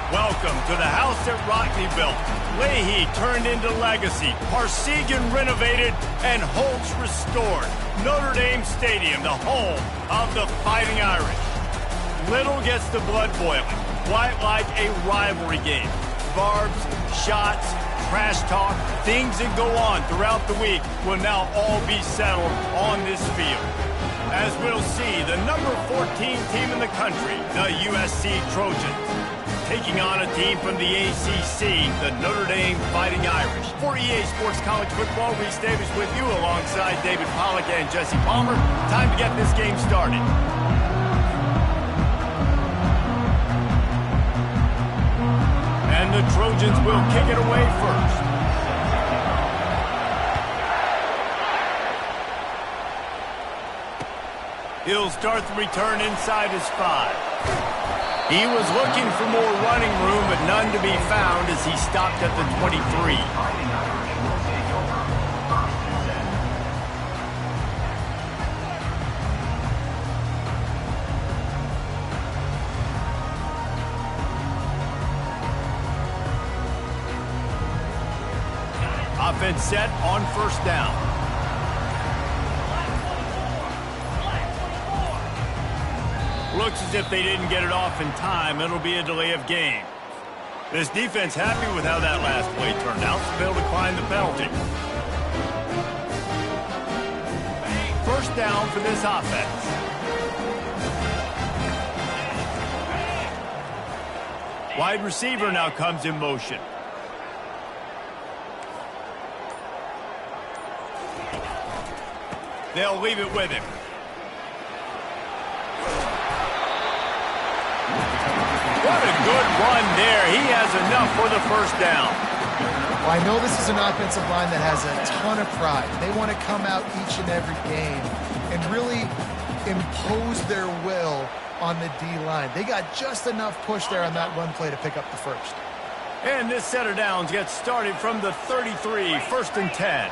Welcome to the house that Rockne built. Leahy turned into legacy. Parsegan renovated and Holtz restored. Notre Dame Stadium, the home of the Fighting Irish. Little gets the blood boiling, quite like a rivalry game. Barbs, shots, trash talk, things that go on throughout the week will now all be settled on this field. As we'll see, the number 14 team in the country, the USC Trojans, taking on a team from the ACC, the Notre Dame Fighting Irish. For EA Sports College Football, Reese Davis with you alongside David Pollack and Jesse Palmer. Time to get this game started. And the Trojans will kick it away first. He'll start the return inside his 5. He was looking for more running room, but none to be found as he stopped at the 23. Offense set on first down. Looks as if they didn't get it off in time. It'll be a delay of game. This defense happy with how that last play turned out, so they'll decline the penalty. First down for this offense. Wide receiver now comes in motion. They'll leave it with him. What a good run there. He has enough for the first down. Well, I know this is an offensive line that has a ton of pride. They want to come out each and every game and really impose their will on the D-line. They got just enough push there on that run play to pick up the first. And this set of downs gets started from the 33, first and 10.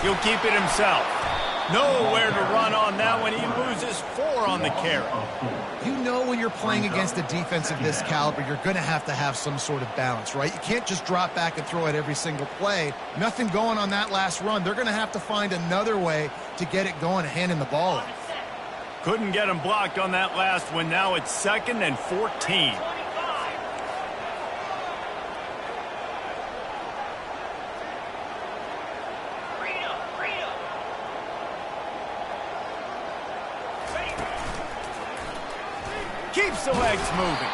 He'll keep it himself. Nowhere to run on that one. He loses 4 on the carry. You know when you're playing against a defense of this caliber, you're going to have some sort of balance, right? You can't just drop back and throw it every single play. Nothing going on that last run. They're going to have to find another way to get it going and handing the ball off. Couldn't get him blocked on that last one. Now it's 2nd and 14. Keeps the legs moving.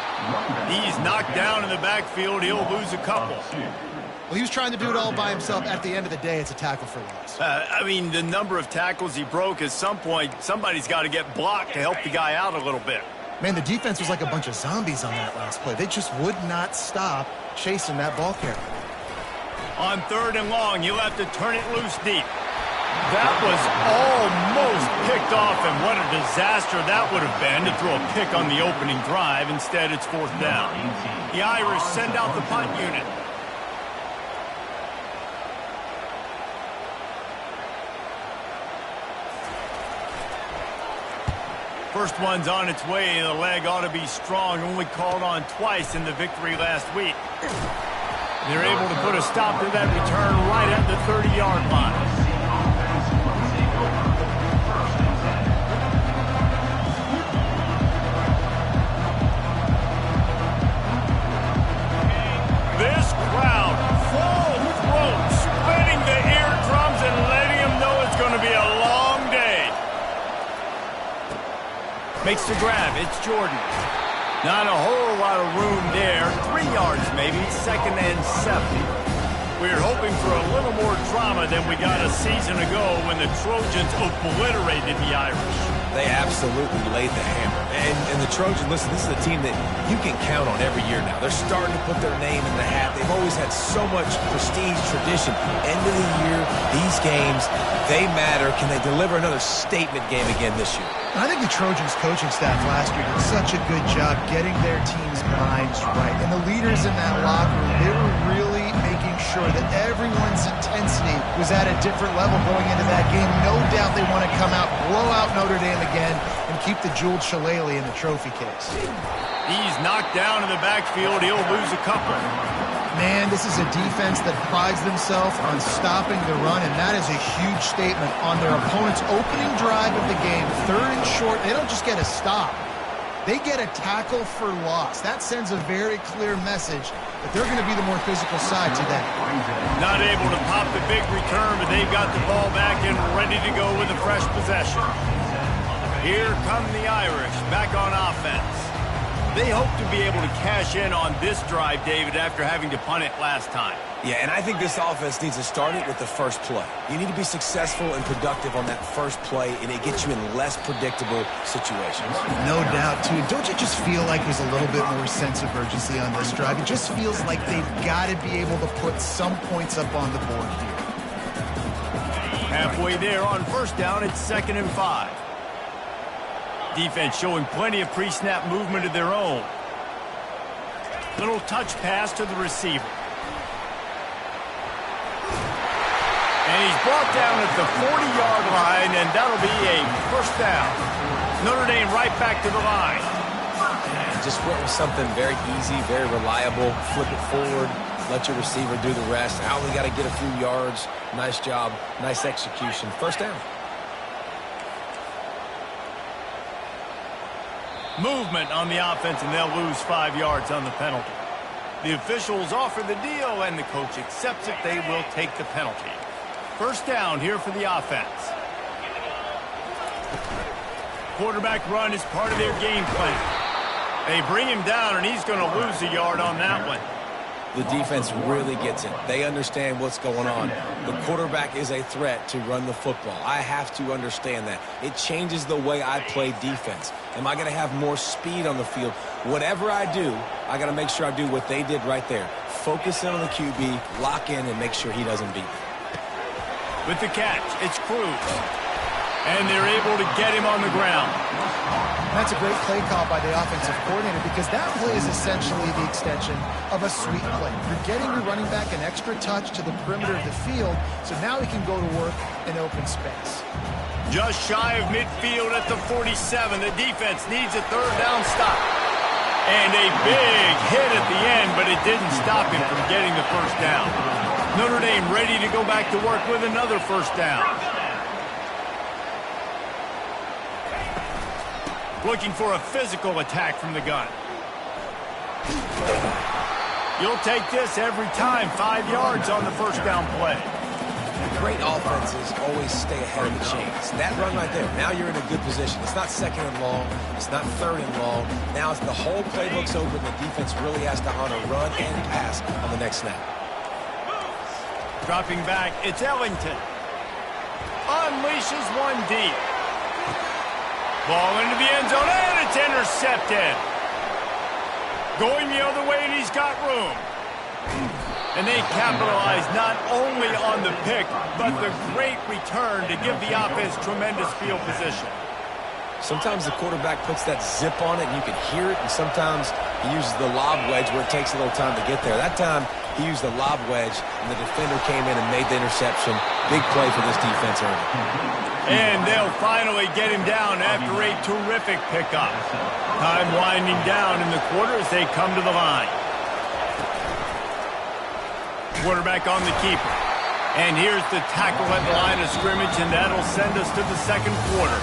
He's knocked down in the backfield. He'll lose a couple. Well, he was trying to do it all by himself. At the end of the day, it's a tackle for loss. I mean, the number of tackles he broke, at some point, somebody's got to get blocked to help the guy out a little bit. Man, the defense was like a bunch of zombies on that last play. They just would not stop chasing that ball carrier. On 3rd and long, you'll have to turn it loose deep. That was almost picked off, and what a disaster that would have been to throw a pick on the opening drive. Instead, it's 4th down. The Irish send out the punt unit. First one's on its way. The leg ought to be strong. Only called on twice in the victory last week. They're able to put a stop to that return right at the 30-yard line. This crowd, full throat, spinning the eardrums and letting them know it's going to be a long day. Makes the grab. It's Jordan. Not a whole lot of room there. 3 yards maybe. 2nd and 7. We're hoping for a little more drama than we got a season ago when the Trojans obliterated the Irish. They absolutely laid the hammer. And the Trojans, listen, this is a team that you can count on every year now. They're starting to put their name in the hat. They've always had so much prestige, tradition. End of the year, these games, they matter. Can they deliver another statement game again this year? I think the Trojans coaching staff last year did such a good job getting their team's minds right. And the leaders in that locker room, they were really making making sure that everyone's intensity was at a different level going into that game. No doubt they want to come out, blow out Notre Dame again, and keep the jeweled shillelagh in the trophy case. He's knocked down in the backfield. He'll lose a couple. Man, this is a defense that prides themselves on stopping the run, and that is a huge statement on their opponent's opening drive of the game. 3rd and short, they don't just get a stop. They get a tackle for loss. That sends a very clear message that they're going to be the more physical side today. Not able to pop the big return, but they've got the ball back and ready to go with a fresh possession. Here come the Irish back on offense. They hope to be able to cash in on this drive, David, after having to punt it last time. Yeah, and I think this offense needs to start it with the first play. You need to be successful and productive on that first play, and it gets you in less predictable situations. No doubt, too. Don't you just feel like there's a little bit more sense of urgency on this drive? It just feels like they've got to be able to put some points up on the board here. Halfway there on first down, it's 2nd and 5. Defense showing plenty of pre-snap movement of their own. Little touch pass to the receiver. And he's brought down at the 40-yard line, and that'll be a first down. Notre Dame right back to the line. Just went with something very easy, very reliable. Flip it forward, let your receiver do the rest. I only got to get a few yards. Nice job, nice execution. First down. Movement on the offense, and they'll lose 5 yards on the penalty. The officials offer the deal, and the coach accepts it. They will take the penalty. First down here for the offense. Quarterback run is part of their game plan. They bring him down, and he's going to lose a yard on that one. The defense really gets it. They understand what's going on. The quarterback is a threat to run the football. I have to understand that. It changes the way I play defense. Am I going to have more speed on the field? Whatever I do, I got to make sure I do what they did right there. Focus in on the QB, lock in, and make sure he doesn't beat me. With the catch, it's Cruz. And they're able to get him on the ground. That's a great play call by the offensive coordinator, because that play is essentially the extension of a sweep play. You're getting your running back an extra touch to the perimeter of the field, so now he can go to work in open space. Just shy of midfield at the 47. The defense needs a 3rd down stop. And a big hit at the end, but it didn't stop him from getting the first down. Notre Dame ready to go back to work with another first down. Looking for a physical attack from the gun. You'll take this every time. 5 yards on the first down play. Great offenses always stay ahead of the chains. That run right there, now you're in a good position. It's not 2nd and long. It's not 3rd and long. Now it's the whole playbook's open. The defense really has to honor run and pass on the next snap. Dropping back, it's Ellington. Unleashes one deep. Ball into the end zone, and it's intercepted. Going the other way, and he's got room. And they capitalize not only on the pick, but the great return to give the offense tremendous field position. Sometimes the quarterback puts that zip on it, and you can hear it, and sometimes he uses the lob wedge where it takes a little time to get there. That time, he used the lob wedge, and the defender came in and made the interception. Big play for this defense early. And they'll finally get him down after a terrific pickup. Time winding down in the quarter as they come to the line. Quarterback on the keeper. And here's the tackle at the line of scrimmage, and that'll send us to the 2nd quarter.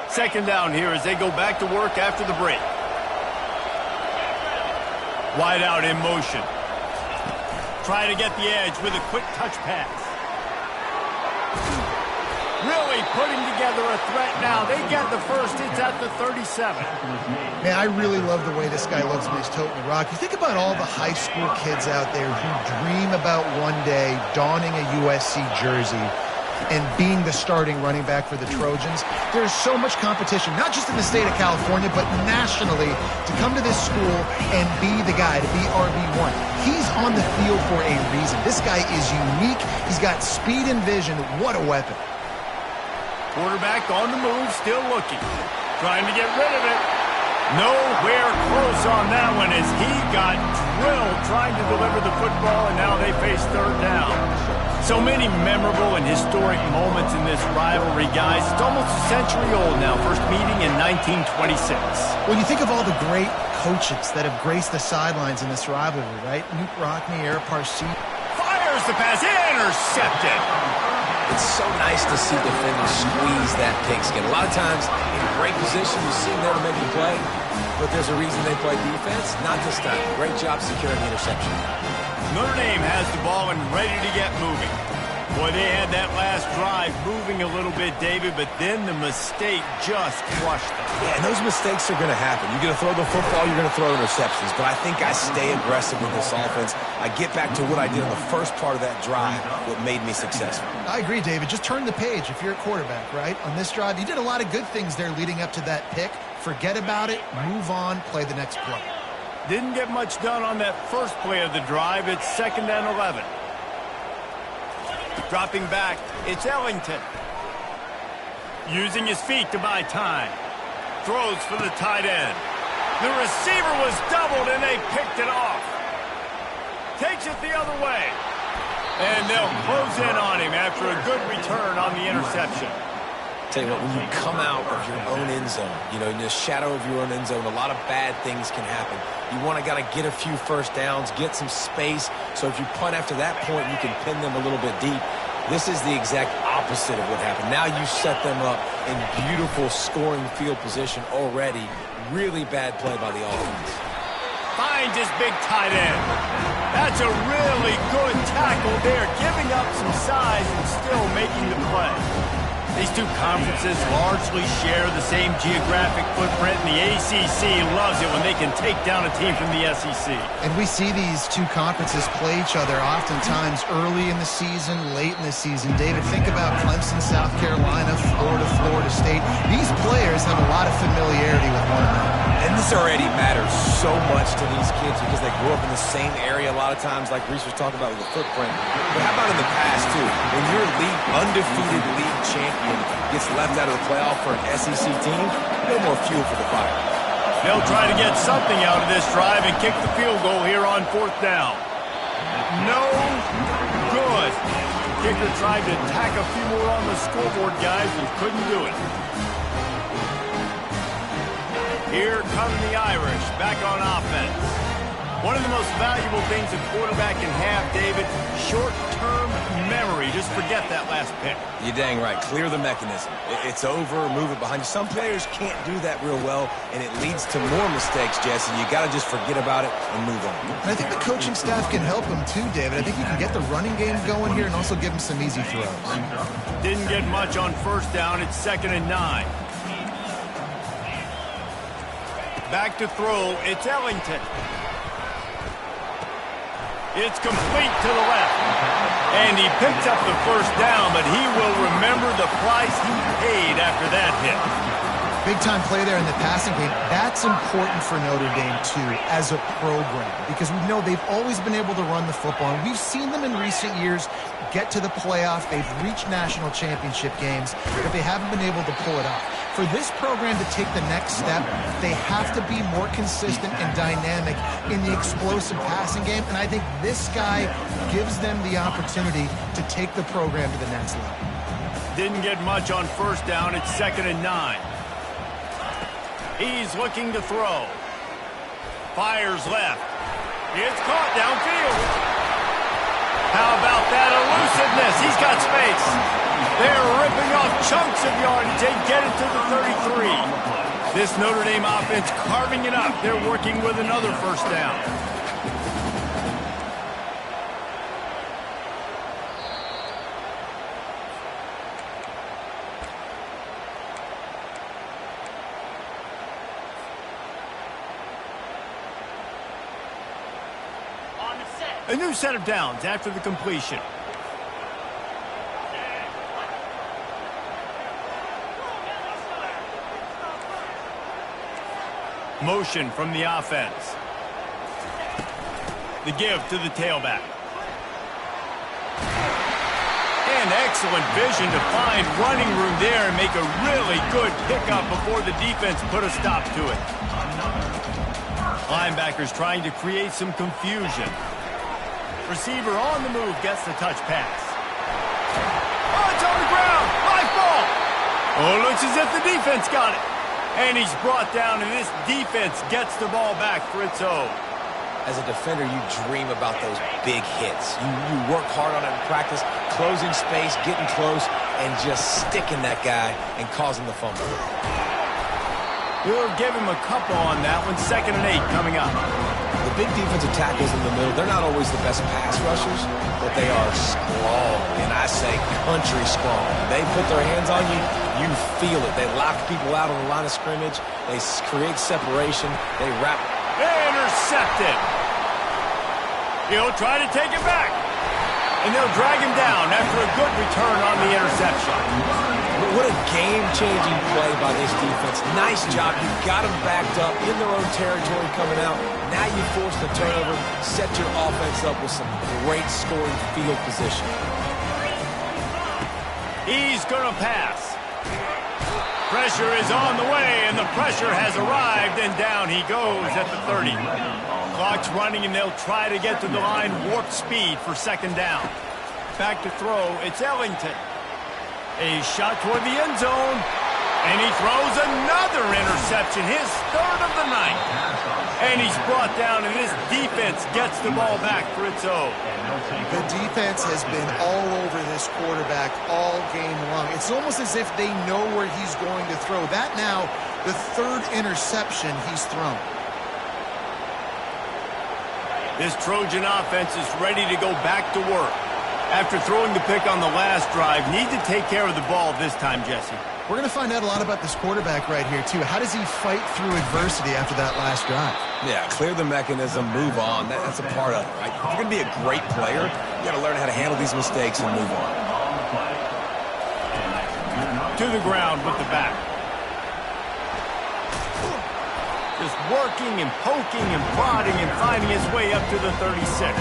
Second down here as they go back to work after the break. Wide out in motion. Try to get the edge with a quick touch pass. Really putting together a threat now. They get the first. It's at the 37. Man, I really love the way this guy looks when he's toting the rock. You think about all the high school kids out there who dream about one day donning a USC jersey. and being the starting running back for the Trojans. There's so much competition, not just in the state of California, but nationally, to come to this school and be the guy, to be RB1. He's on the field for a reason. This guy is unique. He's got speed and vision. What a weapon. Quarterback on the move, still looking. Trying to get rid of it. Nowhere close on that one as he got drilled trying to deliver the football, and now they face third down. So many memorable and historic moments in this rivalry, guys. It's almost a century old now. First meeting in 1926. Well, you think of all the great coaches that have graced the sidelines in this rivalry, right? Knute Rockne, Ara Parsi. Fires the pass, intercepted. It's so nice to see defenders squeeze that pigskin. A lot of times, in great position, you see them there to make a play, but there's a reason they play defense. Not this time. Great job securing the interception. Notre Dame has the ball and ready to get moving. Boy, they had that last drive moving a little bit, David, but then the mistake just crushed them. Yeah, and those mistakes are going to happen. You're going to throw the football, you're going to throw interceptions, but I think I stay aggressive with this offense. I get back to what I did in the first part of that drive, what made me successful. I agree, David. Just turn the page if you're a quarterback, right? On this drive, you did a lot of good things there leading up to that pick. Forget about it, move on, play the next play. Didn't get much done on that first play of the drive. It's 2nd and 11. Dropping back, it's Ellington. Using his feet to buy time. Throws for the tight end. The receiver was doubled and they picked it off. Takes it the other way. And they'll close in on him after a good return on the interception. Tell you what, when you come out of your own end zone, you know, in the shadow of your own end zone, a lot of bad things can happen. You want to get a few first downs, get some space, so if you punt after that point, you can pin them a little bit deep. This is the exact opposite of what happened. Now you set them up in beautiful scoring field position already. Really bad play by the offense. Finds his big tight end. That's a really good tackle there, giving up some size and still making the play. These two conferences largely share the same geographic footprint, and the ACC loves it when they can take down a team from the SEC. And we see these two conferences play each other oftentimes early in the season, late in the season. David, think about Clemson, South Carolina, Florida, Florida State. These players have a lot of familiarity with one another. And this already matters so much to these kids because they grew up in the same area a lot of times, like Reese was talking about with the footprint. But how about in the past, too? When your undefeated league champion gets left out of the playoff for an SEC team, no more fuel for the fire. They'll try to get something out of this drive and kick the field goal here on 4th down. No good. Kicker tried to tack a few more on the scoreboard, guys, and couldn't do it. Here come the Irish back on offense. One of the most valuable things a quarterback can have, David, short-term memory. Just forget that last pick. You're dang right. Clear the mechanism. It's over, move it behind you. Some players can't do that real well, and it leads to more mistakes, Jesse. You got to just forget about it and move on. And I think the coaching staff can help him too, David. I think you can get the running game going here and also give him some easy throws. Didn't get much on 1st down. It's 2nd and 9. Back to throw. It's Ellington. It's complete to the left. And he picks up the 1st down, but he will remember the price he paid after that hit. Big-time play there in the passing game. That's important for Notre Dame, too, as a program, because we know they've always been able to run the football. And we've seen them in recent years get to the playoff. They've reached national championship games, but they haven't been able to pull it off. For this program to take the next step, they have to be more consistent and dynamic in the explosive passing game, and I think this guy gives them the opportunity to take the program to the next level. Didn't get much on 1st down. It's 2nd and 9. He's looking to throw. Fires left. It's caught downfield. How about that elusiveness? He's got space. They're ripping off chunks of yardage. They get it to the 33. This Notre Dame offense carving it up. They're working with another 1st down. A new set of downs after the completion. Motion from the offense. The give to the tailback. And excellent vision to find running room there and make a really good pickup before the defense put a stop to it. Linebackers trying to create some confusion. Receiver on the move gets the touch pass. Oh, it's on the ground. Live ball. Oh, looks as if the defense got it. And he's brought down, and this defense gets the ball back for its own. As a defender, you dream about those big hits. You work hard on it in practice, closing space, getting close, and just sticking that guy and causing the fumble. We'll give him a couple on that one. 2nd and 8 coming up. The big defensive tackles in the middle, they're not always the best pass rushers, but they are strong, and I say country strong. They put their hands on you, you feel it. They lock people out on the line of scrimmage. They create separation. They wrap. Intercepted. He'll try to take it back. And they'll drag him down after a good return on the interception. What a game-changing play by this defense. Nice job. You got them backed up in their own territory coming out. Now you force the turnover, set your offense up with some great scoring field position. He's going to pass. Pressure is on the way, and the pressure has arrived, and down he goes at the 30. Clock's running, and they'll try to get to the line warp speed for 2nd down. Back to throw, it's Ellington. A shot toward the end zone, and he throws another interception, his 3rd of the night. And he's brought down, and this defense gets the ball back for its own. The defense has been all over this quarterback all game long. It's almost as if they know where he's going to throw. That now, the 3rd interception he's thrown. This Trojan offense is ready to go back to work. After throwing the pick on the last drive, need to take care of the ball this time, Jesse. We're going to find out a lot about this quarterback right here, too. How does he fight through adversity after that last drive? Yeah, clear the mechanism, move on. That's a part of it, right? If you're going to be a great player, you got to learn how to handle these mistakes and move on. To the ground with the back. Just working and poking and prodding and finding his way up to the 36.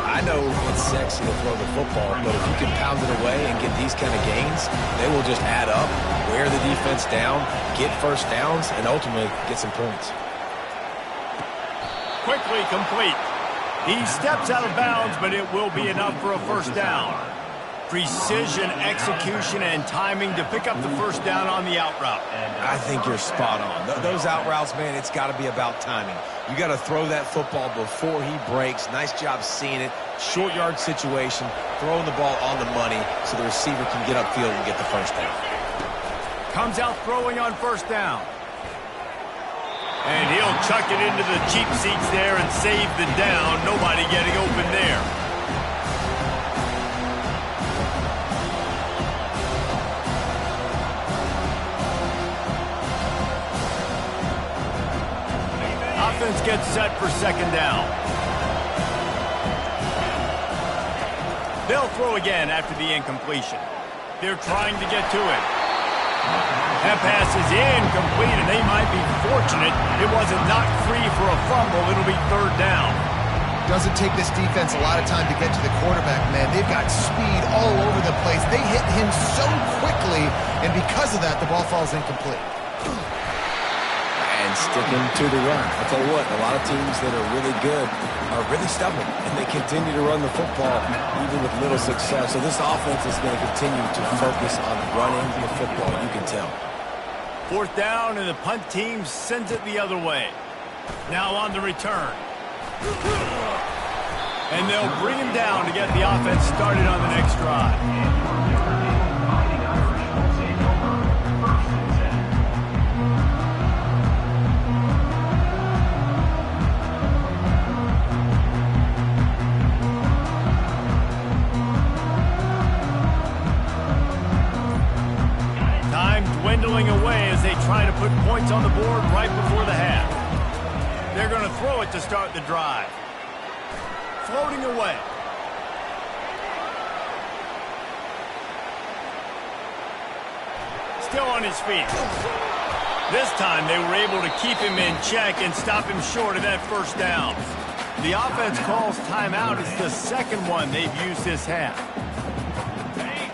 I know it's sexy to throw the football, but if you can pound it away and get these kind of gains, they will just add up, wear the defense down, get first downs, and ultimately get some points. Quickly complete. He steps out of bounds, but it will be enough for a 1st down. Precision, execution, and timing to pick up the 1st down on the out route. I think you're spot on. Those out routes, man, it's got to be about timing. You got to throw that football before he breaks. Nice job seeing it. Short yard situation, throwing the ball on the money so the receiver can get upfield and get the 1st down. Comes out throwing on 1st down. And he'll chuck it into the cheap seats there and save the down. Nobody getting open there. Offense gets set for 2nd down. They'll throw again after the incompletion. They're trying to get to it. That pass is incomplete, and they might be fortunate it wasn't knocked free for a fumble. It'll be 3rd down. Doesn't take this defense a lot of time to get to the quarterback, man. They've got speed all over the place. They hit him so quickly, and because of that, the ball falls incomplete. And sticking to the run. I'll tell you what, a lot of teams that are really good are really stubborn, and they continue to run the football even with little success. So this offense is going to continue to focus on running the football, you can tell. 4th down, and the punt team sends it the other way. Now on the return. And they'll bring him down to get the offense started on the next drive. Dwindling away as they try to put points on the board right before the half. They're going to throw it to start the drive. Floating away. Still on his feet. This time they were able to keep him in check and stop him short of that first down. The offense calls timeout. It's the second one they've used this half.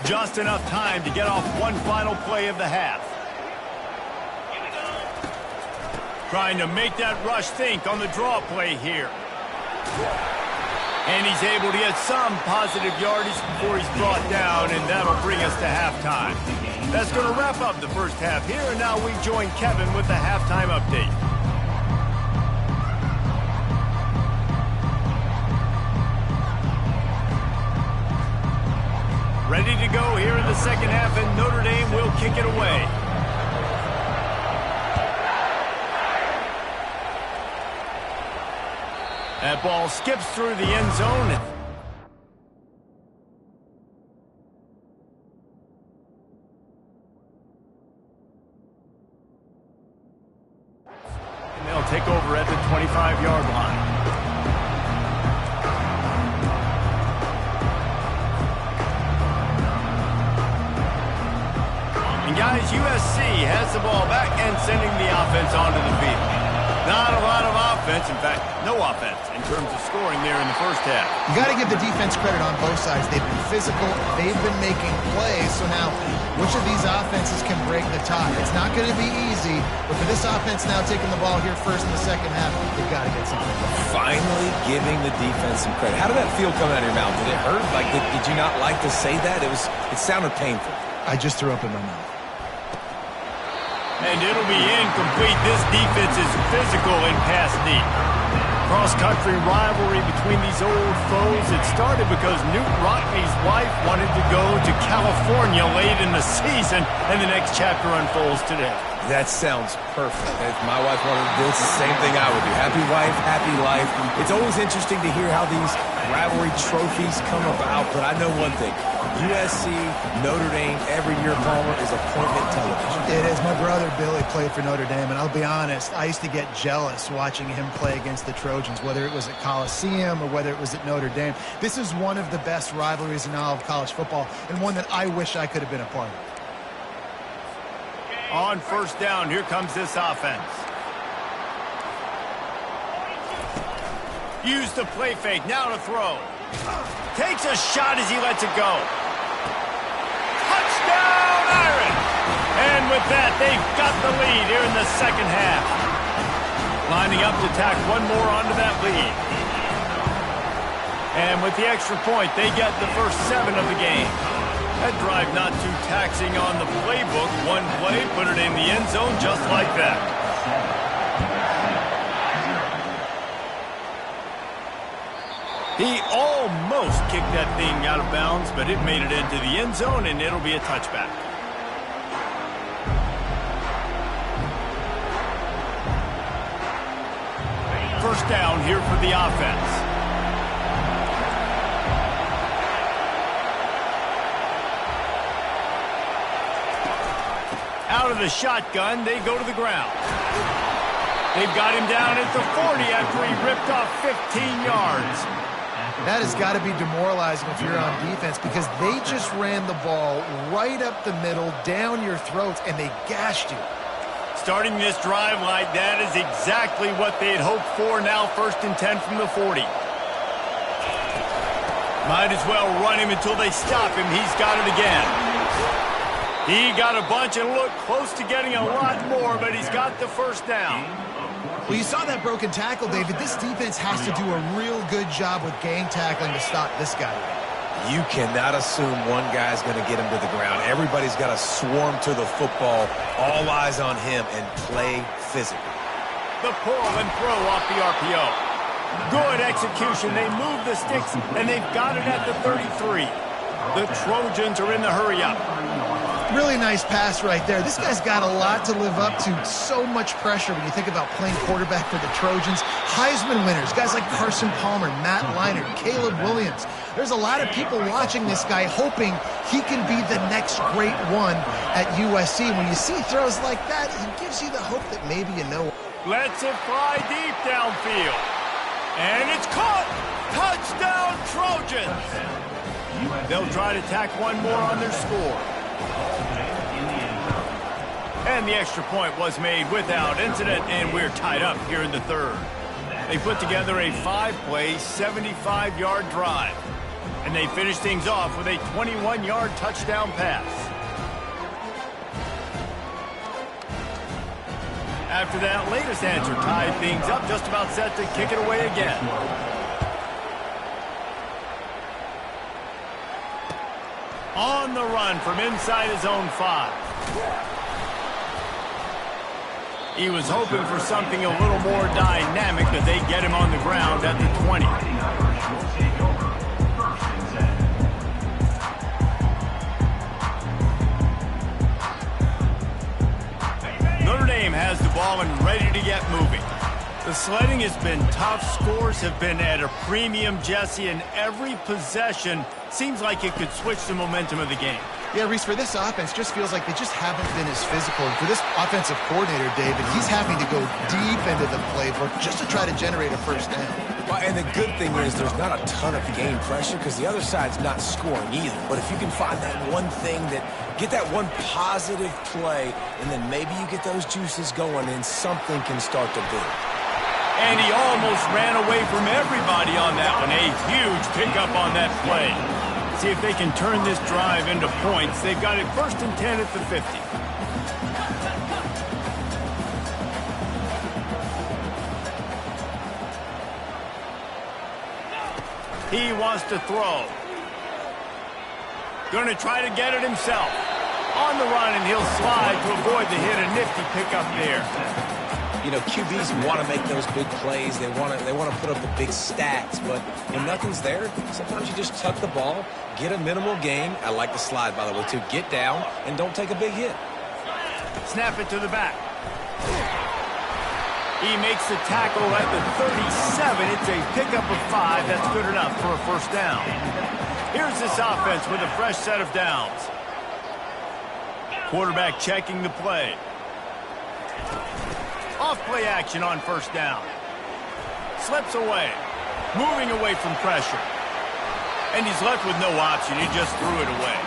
Just enough time to get off one final play of the half. Trying to make that rush think on the draw play here. And he's able to get some positive yardage before he's brought down, and that'll bring us to halftime. That's going to wrap up the first half here, and now we join Kevin with the halftime update. Ready to go here in the second half, and Notre Dame will kick it away. That ball skips through the end zone. And they'll take over at the 25-yard line. And guys, USC has the ball back and sending the offense onto the field. Not a lot of offense, in fact, no offense in terms of scoring there in the first half. You got to give the defense credit on both sides. They've been physical, they've been making plays. So now, which of these offenses can break the tie? It's not going to be easy, but for this offense now taking the ball here first in the second half, they've got to get something. Finally giving the defense some credit. How did that feel coming out of your mouth? Did it hurt? Like, did you not like to say that? It sounded painful. I just threw up in my mouth. And it'll be incomplete. This defense is physical and pass deep. Cross-country rivalry between these old foes. It started because Newt Rockne's wife wanted to go to California late in the season, and the next chapter unfolds today. That sounds perfect. If my wife wanted to do it, it's the same thing I would do. Happy wife, happy life. It's always interesting to hear how these rivalry trophies come about, but I know one thing. USC, Notre Dame, every year, Palmer, is appointment television. It is. My brother Billy played for Notre Dame, and I'll be honest, I used to get jealous watching him play against the Trojans, whether it was at Coliseum or whether it was at Notre Dame. This is one of the best rivalries in all of college football, and one that I wish I could have been a part of. On first down, here comes this offense. Use the play fake, now to throw. Takes a shot as he lets it go. Touchdown, Irish! And with that, they've got the lead here in the second half. Lining up to tack one more onto that lead. And with the extra point, they get the first 7 of the game. That drive not too taxing on the playbook. One play, put it in the end zone just like that. He almost kicked that thing out of bounds, but it made it into the end zone, and it'll be a touchback. First down here for the offense. Out of the shotgun, they go to the ground. They've got him down at the 40 after he ripped off 15 yards. That has got to be demoralizing if you're on defense, because they just ran the ball right up the middle, down your throats, and they gashed you. Starting this drive like that is exactly what they had hoped for. Now 1st and 10 from the 40. Might as well run him until they stop him. He's got it again. He got a bunch and looked close to getting a lot more, but he's got the first down. Well, you saw that broken tackle, David. This defense has to do a real good job with gang tackling to stop this guy. You cannot assume one guy's going to get him to the ground. Everybody's got to swarm to the football, all eyes on him, and play physically. The pull and throw off the RPO. Good execution. They move the sticks, and they've got it at the 33. The Trojans are in the hurry-up. Really nice pass right there. This guy's got a lot to live up to. So much pressure when you think about playing quarterback for the Trojans. Heisman winners, guys like Carson Palmer, Matt Leinart, Caleb Williams. There's a lot of people watching this guy hoping he can be the next great one at USC. When you see throws like that, it gives you the hope that maybe you know. Lets it fly deep downfield. And it's caught. Touchdown, Trojans. They'll try to tack one more on their score. And the extra point was made without incident, and we're tied up here in the third. They put together a 5-play, 75-yard drive. And they finish things off with a 21-yard touchdown pass. After that latest answer tied things up, just about set to kick it away again. On the run from inside his own 5. He was hoping for something a little more dynamic, but they get him on the ground at the 20. Notre Dame has the ball and ready to get moving. The sledding has been tough. Scores have been at a premium, Jesse, and every possession seems like it could switch the momentum of the game. Yeah, Reese, for this offense, just feels like they just haven't been as physical. And for this offensive coordinator, David, he's having to go deep into the playbook just to try to generate a first down. Well, and the good thing is there's not a ton of game pressure because the other side's not scoring either. But if you can find that one thing get that one positive play, and then maybe you get those juices going and something can start to build. And he almost ran away from everybody on that one. A huge pickup on that play. See if they can turn this drive into points. They've got it 1st and 10 at the 50. He wants to throw. Going to try to get it himself. On the run, and he'll slide to avoid the hit. A nifty pickup there. You know, QBs want to make those big plays. They want to put up the big stats. But when nothing's there, sometimes you just tuck the ball, get a minimal gain. I like the slide, by the way, too. Get down and don't take a big hit. Snap it to the back. He makes the tackle at the 37. It's a pickup of 5. That's good enough for a first down. Here's this offense with a fresh set of downs. Quarterback checking the play. Off-play action on first down. Slips away. Moving away from pressure. And he's left with no option. He just threw it away.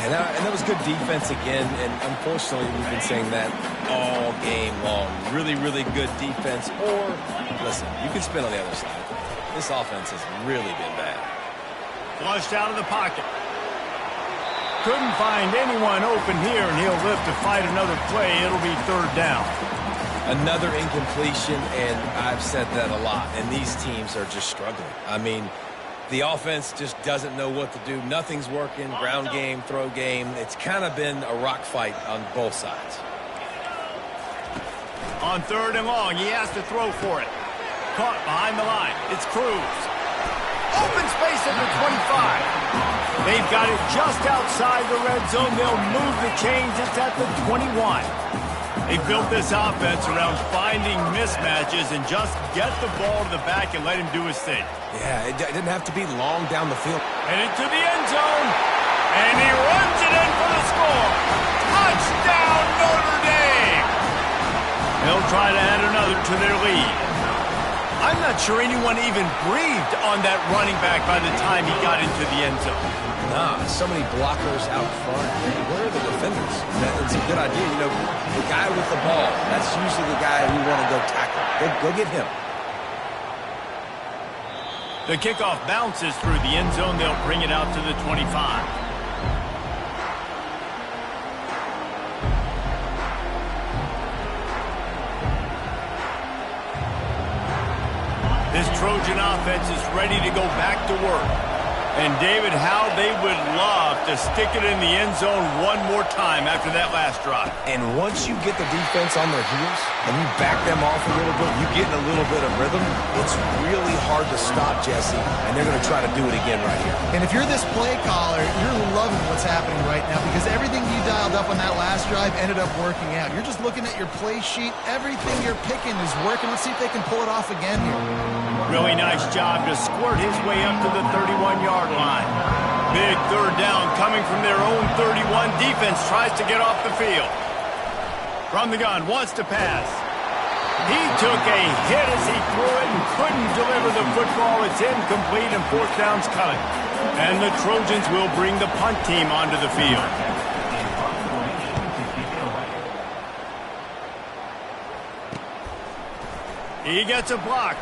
And that was good defense again. And unfortunately, we've been saying that all game long. Really, really good defense. Or, listen, you can spin on the other side. This offense has really been bad. Flushed out of the pocket. Couldn't find anyone open here, and he'll live to fight another play. It'll be 3rd down. Another incompletion, and I've said that a lot, and these teams are just struggling. I mean, the offense just doesn't know what to do. Nothing's working, ground game, throw game. It's kind of been a rock fight on both sides. On 3rd and long, he has to throw for it. Caught behind the line. It's Cruz. Open space at the 25. They've got it just outside the red zone. They'll move the chains. It's at the 21. They built this offense around finding mismatches and just get the ball to the back and let him do his thing. Yeah, it didn't have to be long down the field. Headed to the end zone, and he runs it in for the score. Touchdown, Notre Dame! They'll try to add another to their lead. I'm not sure anyone even breathed on that running back by the time he got into the end zone. Nah, so many blockers out front. Where are the defenders? That's a good idea. You know, the guy with the ball, that's usually the guy we want to go tackle. Go get him. The kickoff bounces through the end zone. They'll bring it out to the 25. This Trojan offense is ready to go back to work. And, David, how they would love to stick it in the end zone one more time after that last drive. And once you get the defense on their heels and you back them off a little bit, you get in a little bit of rhythm, it's really hard to stop, Jesse, and they're going to try to do it again right here. And if you're this play caller, you're loving what's happening right now because everything you dialed up on that last drive ended up working out. You're just looking at your play sheet. Everything you're picking is working. Let's see if they can pull it off again here. Really nice job to squirt his way up to the 31-yard line. Big 3rd down coming from their own 31. Defense tries to get off the field. From the gun, wants to pass. He took a hit as he threw it and couldn't deliver the football. It's incomplete and 4th down's coming. And the Trojans will bring the punt team onto the field. He gets a block.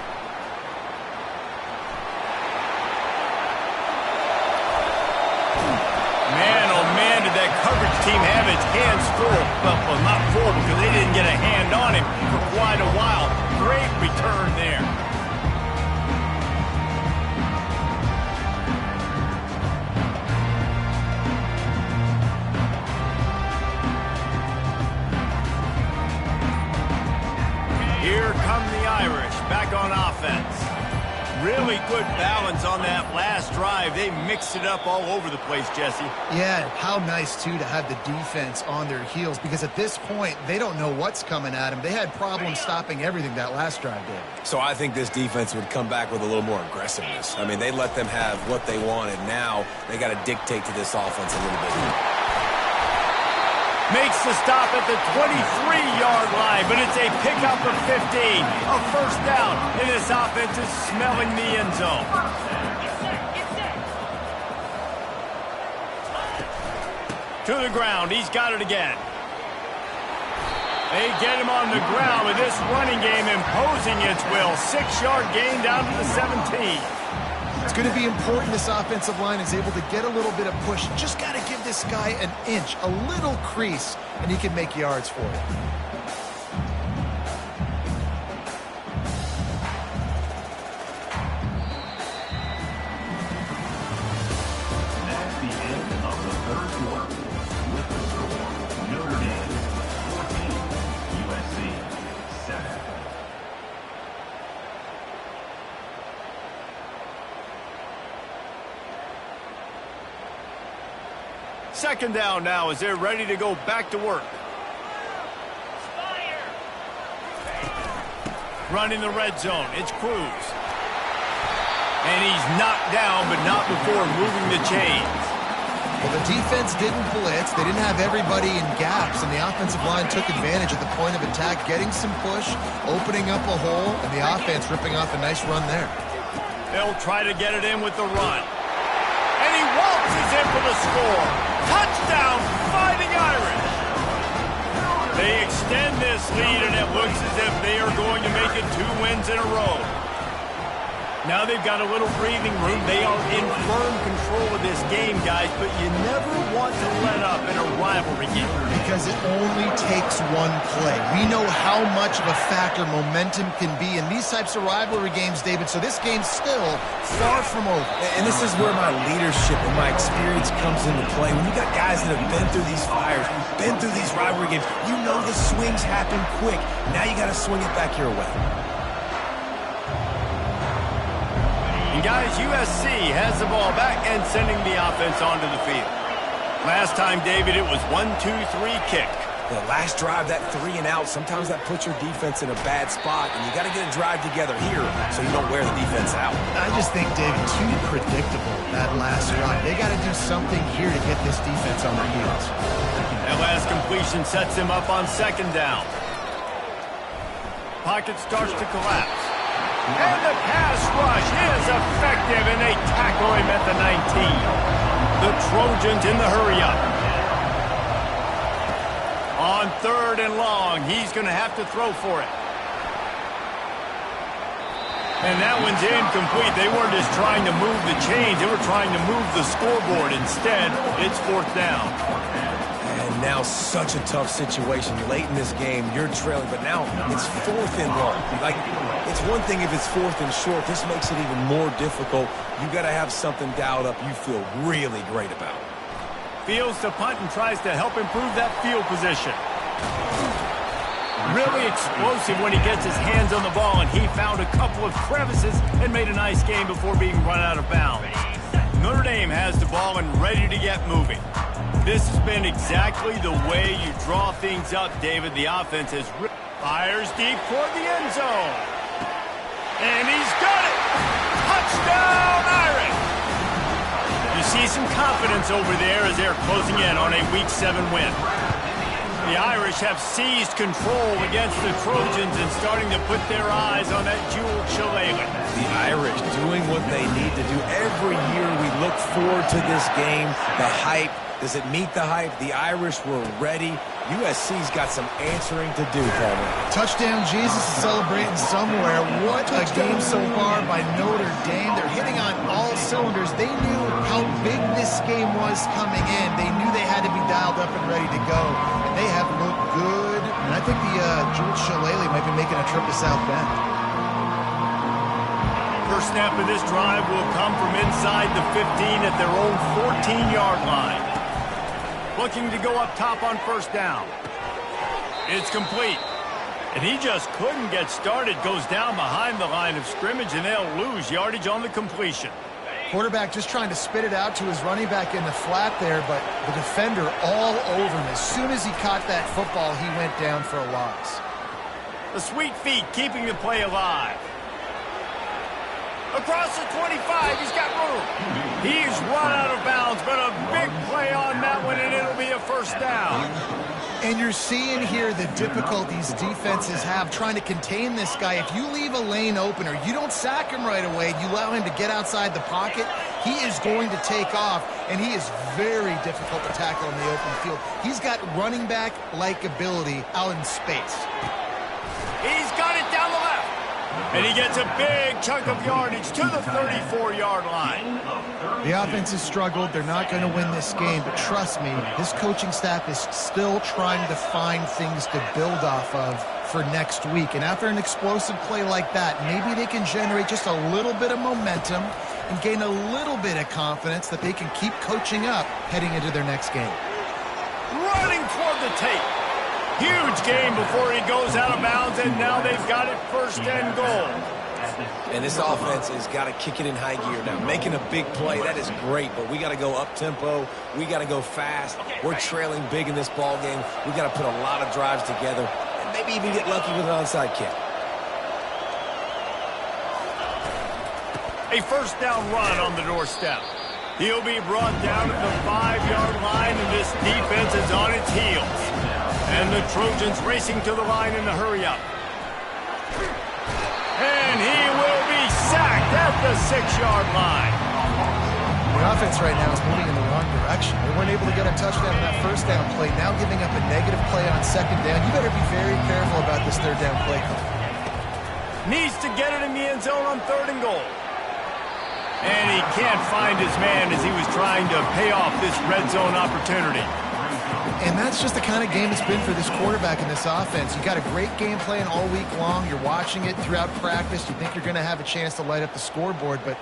Man, oh man, did that coverage team have its hands full. Well, not full because they didn't get a hand on him for quite a while. Great return there. Here come the Irish back on offense. Really good balance on that last drive. They mixed it up all over the place, Jesse. Yeah, how nice, too, to have the defense on their heels because at this point, they don't know what's coming at them. They had problems stopping everything that last drive did. So I think this defense would come back with a little more aggressiveness. I mean, they let them have what they wanted. Now they got to dictate to this offense a little bit. Makes the stop at the 23-yard line, but it's a pickup of 15. A first down, and this offense is smelling the end zone. To the ground, he's got it again. They get him on the ground with this running game imposing its will. 6-yard gain down to the 17. It's going to be important this offensive line is able to get a little bit of push. Just got to give this guy an inch, a little crease, and he can make yards for you. That's the end of the third quarter. With the score, Notre Dame 14, USC 7. Second down now as they're ready to go back to work. Running the red zone, it's Cruz. And he's knocked down, but not before moving the chains. Well, the defense didn't blitz. They didn't have everybody in gaps, and the offensive line took advantage at the point of attack, getting some push, opening up a hole, and the offense ripping off a nice run there. They'll try to get it in with the run. And he waltzes in for the score. Touchdown, Fighting Irish. They extend this lead, and it looks as if they are going to make it 2 wins in a row. Now they've got a little breathing room. They are in firm control of this game, guys, but you never want to let up in a rivalry game. Because it only takes one play. We know how much of a factor momentum can be in these types of rivalry games, David, so this game's still far from over. And this is where my leadership and my experience comes into play. When you got guys that have been through these fires, been through these rivalry games, you know the swings happen quick. Now you got to swing it back your way. And guys, USC has the ball back and sending the offense onto the field. Last time, David, it was 1-2-3 kick. The last drive, that 3 and out, sometimes that puts your defense in a bad spot, and you got to get a drive together here so you don't wear the defense out. I just think, David, too predictable, that last drive. They got to do something here to get this defense on their heels. That last completion sets him up on second down. Pocket starts to collapse. And the pass rush is effective, and they tackle him at the 19. The Trojans in the hurry-up. On 3rd and long, he's going to have to throw for it. And that one's incomplete. They weren't just trying to move the chains. They were trying to move the scoreboard. Instead, it's 4th down. And now such a tough situation. Late in this game, you're trailing, but now it's 4th and long. Like, it's one thing if it's 4th and short. This makes it even more difficult. You got to have something dialed up you feel really great about. Fields to punt and tries to help improve that field position. Really explosive when he gets his hands on the ball, and he found a couple of crevices and made a nice game before being run out of bounds. Notre Dame has the ball and ready to get moving. This has been exactly the way you draw things up, David. The offense has fires deep toward the end zone. And he's got it! Touchdown, Irish! You see some confidence over there as they're closing in on a Week 7 win. The Irish have seized control against the Trojans and starting to put their eyes on that jeweled shillelagh. The Irish doing what they need to do. Every year we look forward to this game. The hype, does it meet the hype? The Irish were ready. USC's got some answering to do, Palmer. Touchdown Jesus is celebrating somewhere. What a game so far by Notre Dame. They're hitting on all cylinders. They knew how big this game was coming in. They knew they had to be dialed up and ready to go. And they have looked good. And I think the Jules Shillelagh might be making a trip to South Bend. First snap of this drive will come from inside the 15 at their own 14-yard line. Looking to go up top on first down. It's complete. And he just couldn't get started. Goes down behind the line of scrimmage, and they'll lose yardage on the completion. Quarterback just trying to spit it out to his running back in the flat there, but the defender all over him. As soon as he caught that football, he went down for a loss. The sweet feet keeping the play alive. Across the 25, he's got room. He's run out of bounds, but a big play on that one, and it'll be a first down. And you're seeing here the difficulties defenses have trying to contain this guy. If you leave a lane open or you don't sack him right away, you allow him to get outside the pocket, he is going to take off, and he is very difficult to tackle in the open field. He's got running back-like ability out in space. He's got it down the left. And he gets a big chunk of yardage to the 34-yard line. The offense has struggled. They're not going to win this game, but trust me, this coaching staff is still trying to find things to build off of for next week. And after an explosive play like that, maybe they can generate just a little bit of momentum and gain a little bit of confidence that they can keep coaching up heading into their next game. Running toward the tape. Huge game before he goes out of bounds, and now they've got it first and goal. And this offense has got to kick it in high gear now. Making a big play, that is great, but we got to go up-tempo. We got to go fast. We're trailing big in this ball game. We got to put a lot of drives together and maybe even get lucky with an onside kick. A first down run on the doorstep. He'll be brought down at the 5-yard line, and this defense is on its heels. And the Trojans racing to the line in the hurry-up. And he will be sacked at the 6-yard line. The offense right now is moving in the wrong direction. They weren't able to get a touchdown on that first down play. Now giving up a negative play on second down. You better be very careful about this third down play call. Needs to get it in the end zone on 3rd and goal. And he can't find his man as he was trying to pay off this red zone opportunity. And that's just the kind of game it's been for this quarterback in this offense. You got a great game plan all week long. You're watching it throughout practice. You think you're going to have a chance to light up the scoreboard, but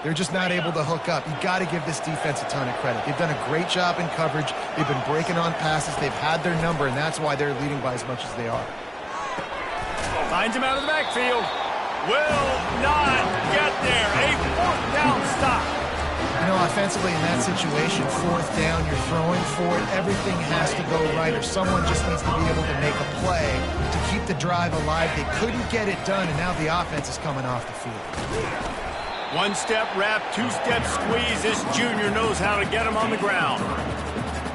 they're just not able to hook up. You got to give this defense a ton of credit. They've done a great job in coverage. They've been breaking on passes. They've had their number, and that's why they're leading by as much as they are. Finds him out of the backfield. Will not get there. A 4th down stop. You know, offensively in that situation, 4th down, you're throwing for it. Everything has to go right, or someone just needs to be able to make a play to keep the drive alive. They couldn't get it done, and now the offense is coming off the field. 1-step wrap, 2-step squeeze. This junior knows how to get him on the ground.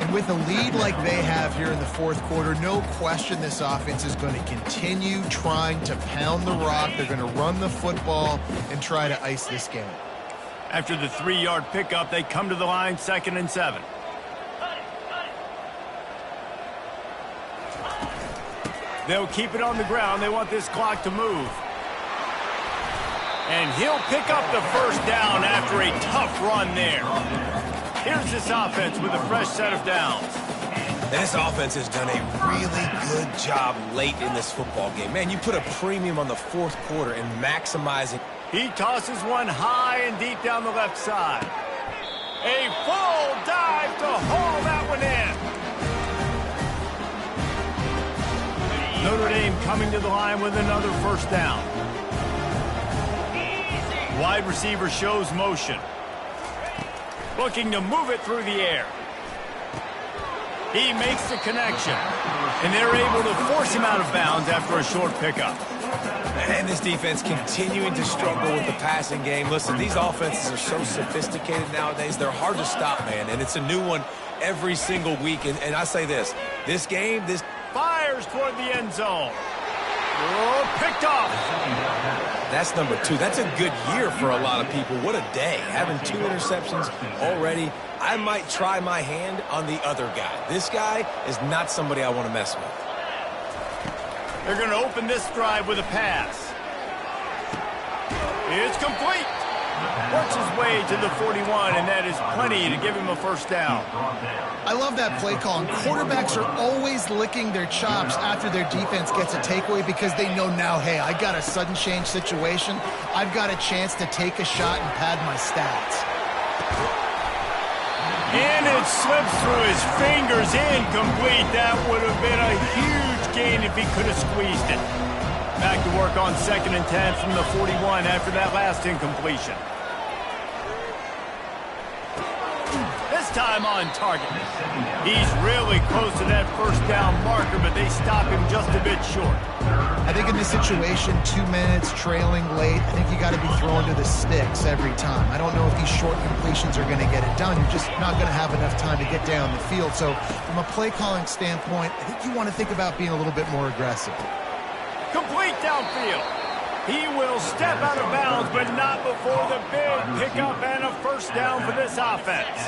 And with a lead like they have here in the 4th quarter, no question this offense is going to continue trying to pound the rock. They're going to run the football and try to ice this game. After the 3-yard pickup, they come to the line 2nd and 7. They'll keep it on the ground. They want this clock to move. And he'll pick up the first down after a tough run there. Here's this offense with a fresh set of downs. And this offense has done a really good job late in this football game. Man, you put a premium on the 4th quarter and maximizing. He tosses one high and deep down the left side. A full dive to haul that one in. Notre Dame coming to the line with another first down. Wide receiver shows motion. Looking to move it through the air. He makes the connection. And they're able to force him out of bounds after a short pickup. And this defense continuing to struggle with the passing game. Listen, these offenses are so sophisticated nowadays. They're hard to stop, man. And it's a new one every single week. And I say this game, this fires toward the end zone. Oh, picked off. That's number 2. That's a good year for a lot of people. What a day. Having 2 interceptions already. I might try my hand on the other guy. This guy is not somebody I want to mess with. They're going to open this drive with a pass. It's complete. Works his way to the 41, and that is plenty to give him a first down. I love that play call. And quarterbacks are always licking their chops after their defense gets a takeaway because they know now, hey, I got a sudden change situation. I've got a chance to take a shot and pad my stats. And it slips through his fingers, incomplete. That would have been a huge gain if he could have squeezed it. Back to work on 2nd and 10 from the 41 after that last incompletion. This time on target. He's really close to that first down marker, but they stop him just a bit short. I think in this situation, 2 minutes, trailing late, I think you got to be thrown to the sticks every time. I don't know if these short completions are going to get it done. You're just not going to have enough time to get down the field. So from a play calling standpoint, I think you want to think about being a little bit more aggressive. Complete downfield. He will step out of bounds, but not before the big pickup and a first down for this offense.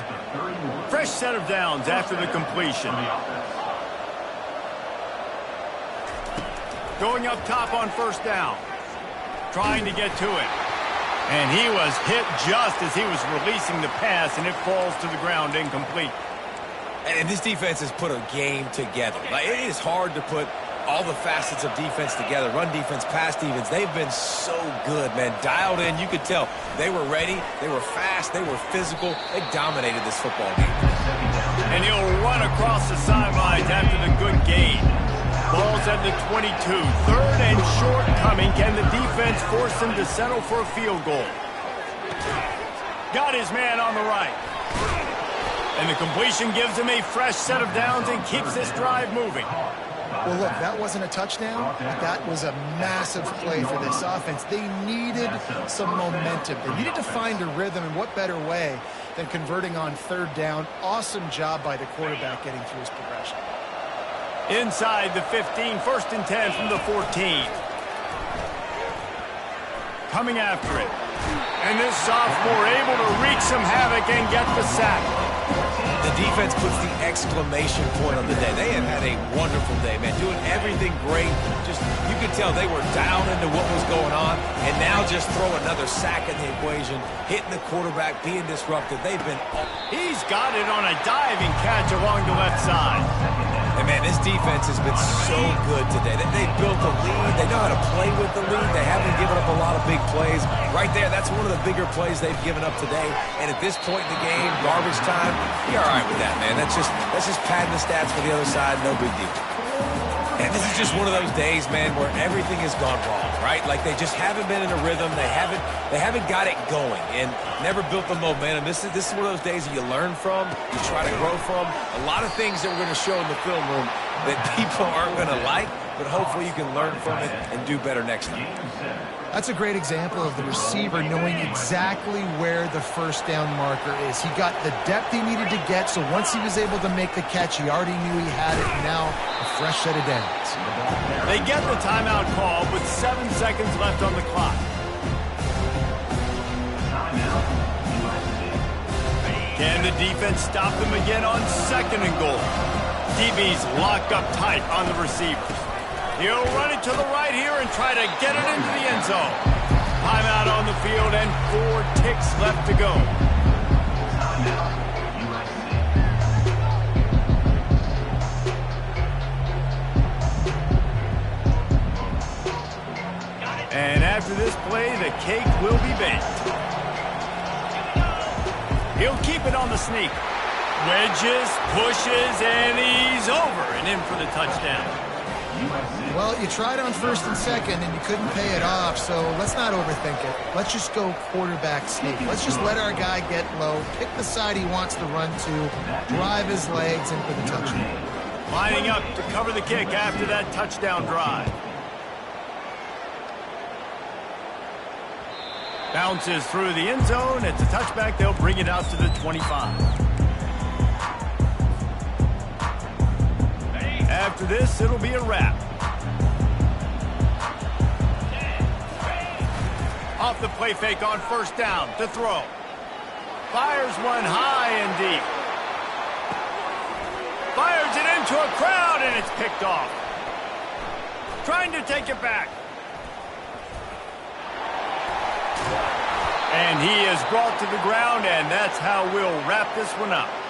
Fresh set of downs after the completion. Going up top on first down. Trying to get to it. And he was hit just as he was releasing the pass, and it falls to the ground incomplete. And this defense has put a game together. Like, it is hard to put all the facets of defense together. Run defense, pass defense. They've been so good, man. Dialed in. You could tell they were ready. They were fast. They were physical. They dominated this football game. And he'll run across the sidelines after the good gain. Ball's at the 22. 3rd and short coming. Can the defense force him to settle for a field goal? Got his man on the right. And the completion gives him a fresh set of downs and keeps this drive moving. Well, look, that wasn't a touchdown, but that was a massive play for this offense. They needed some momentum. They needed to find a rhythm, and what better way than converting on 3rd down. Awesome job by the quarterback getting through his progression. Inside the 15, 1st and 10 from the 14. Coming after it. And this sophomore able to wreak some havoc and get the sack. The defense puts the exclamation point on the day. They have had a wonderful day, man. Doing everything great. Just, you could tell they were down into what was going on. And now just throw another sack in the equation. Hitting the quarterback, being disrupted. They've been... He's got it on a diving catch along the left side. And, man, this defense has been so good today. They built a lead. They know how to play with the lead. They haven't given up a lot of big plays. Right there, that's one of the bigger plays they've given up today. And at this point in the game, garbage time, you're all right with that, man. That's just padding the stats for the other side. No big deal. And this is just one of those days, man, where everything has gone wrong, right? Like they just haven't been in a rhythm. They haven't got it going and never built the momentum. This is one of those days that you learn from, you try to grow from. A lot of things that we're going to show in the film room that people aren't going to like, but hopefully you can learn from it and do better next time. That's a great example of the receiver knowing exactly where the first down marker is. He got the depth he needed to get, so once he was able to make the catch, he already knew he had it, and now a fresh set of downs. They get the timeout call with 7 seconds left on the clock. Can the defense stop them again on 2nd and goal? DB's locked up tight on the receivers. He'll run it to the right here and try to get it into the end zone. Timeout on the field and 4 ticks left to go. And after this play, the cake will be baked. He'll keep it on the sneak. Wedges, pushes, and he's over and in for the touchdown. Well, you tried on 1st and 2nd, and you couldn't pay it off, so let's not overthink it. Let's just go quarterback sneak. Let's just let our guy get low, pick the side he wants to run to, drive his legs in for the touchdown. Lining up to cover the kick after that touchdown drive. Bounces through the end zone. It's a touchback. They'll bring it out to the 25. After this, it'll be a wrap. Off the play fake on first down to throw. Fires one high and deep. Fires it into a crowd, and it's picked off. Trying to take it back. And he is brought to the ground, and that's how we'll wrap this one up.